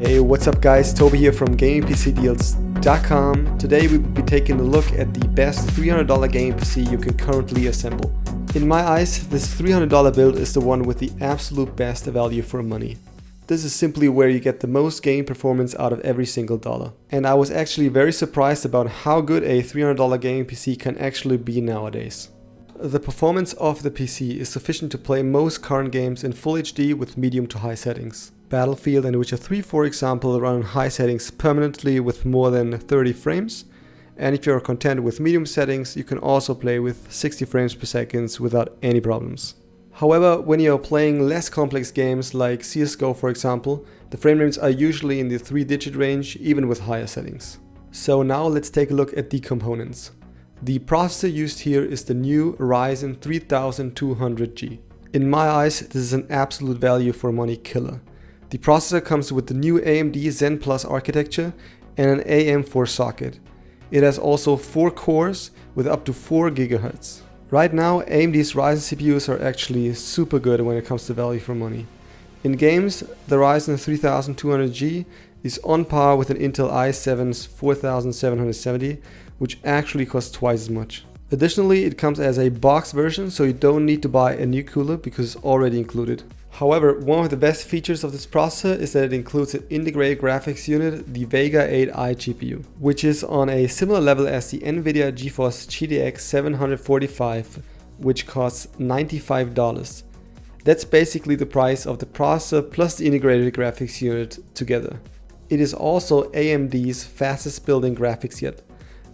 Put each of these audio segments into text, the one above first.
Hey, what's up guys, Toby here from GamingPcDealz.com. Today we will be taking a look at the best $300 gaming PC you can currently assemble. In my eyes, this $300 build is the one with the absolute best value for money. This is simply where you get the most game performance out of every single dollar. And I was actually very surprised about how good a $300 gaming PC can actually be nowadays. The performance of the PC is sufficient to play most current games in Full HD with medium to high settings. Battlefield and Witcher 3, for example, run in high settings permanently with more than 30 frames. And if you're content with medium settings, you can also play with 60 frames per second without any problems. However, when you're playing less complex games like CSGO, for example, the frame rates are usually in the 3-digit range, even with higher settings. So now let's take a look at the components. The processor used here is the new Ryzen 3200G. In my eyes, this is an absolute value for money killer. The processor comes with the new AMD Zen Plus architecture and an AM4 socket. It has also 4 cores with up to 4 GHz. Right now, AMD's Ryzen CPUs are actually super good when it comes to value for money. In games, the Ryzen 3200G is on par with an Intel i7's 4770, which actually costs twice as much. Additionally, it comes as a box version, so you don't need to buy a new cooler because it's already included. However, one of the best features of this processor is that it includes an integrated graphics unit, the Vega 8i GPU, which is on a similar level as the NVIDIA GeForce GTX 745, which costs $95. That's basically the price of the processor plus the integrated graphics unit together. It is also AMD's fastest building graphics yet.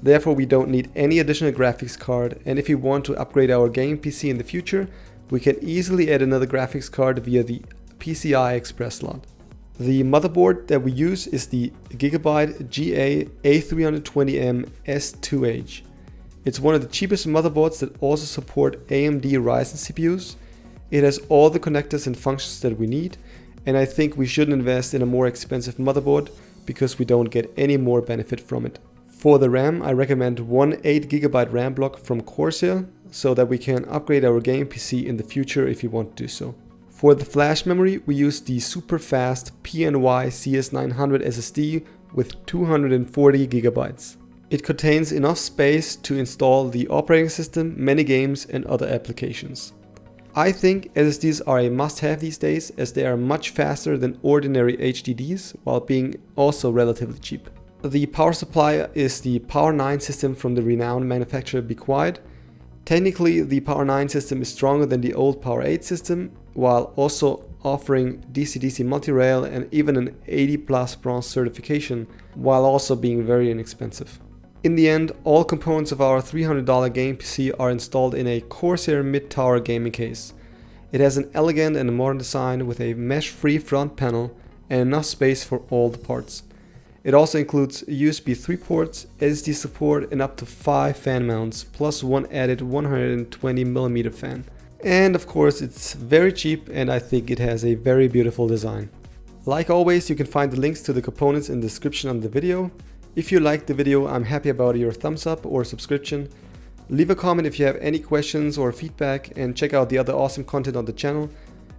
Therefore, we don't need any additional graphics card, and if we want to upgrade our gaming PC in the future, we can easily add another graphics card via the PCI Express slot. The motherboard that we use is the Gigabyte GA A320M S2H. It's one of the cheapest motherboards that also support AMD Ryzen CPUs. It has all the connectors and functions that we need, and I think we shouldn't invest in a more expensive motherboard because we don't get any more benefit from it. For the RAM, I recommend one 8GB RAM block from Corsair so that we can upgrade our gaming PC in the future if you want to do so. For the flash memory, we use the super fast PNY CS900 SSD with 240GB. It contains enough space to install the operating system, many games and other applications. I think SSDs are a must-have these days as they are much faster than ordinary HDDs while being also relatively cheap. The power supply is the Power 9 system from the renowned manufacturer Be Quiet. Technically, the Power 9 system is stronger than the old Power 8 system, while also offering DC-DC multi-rail and even an 80+ bronze certification, while also being very inexpensive. In the end, all components of our $300 gaming PC are installed in a Corsair mid-tower gaming case. It has an elegant and modern design with a mesh-free front panel and enough space for all the parts. It also includes USB 3 ports, SSD support and up to 5 fan mounts, plus one added 120mm fan. And of course it's very cheap and I think it has a very beautiful design. Like always, you can find the links to the components in the description of the video. If you liked the video, I'm happy about your thumbs up or subscription. Leave a comment if you have any questions or feedback and check out the other awesome content on the channel.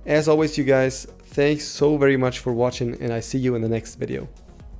As always you guys, thanks so very much for watching and I see you in the next video.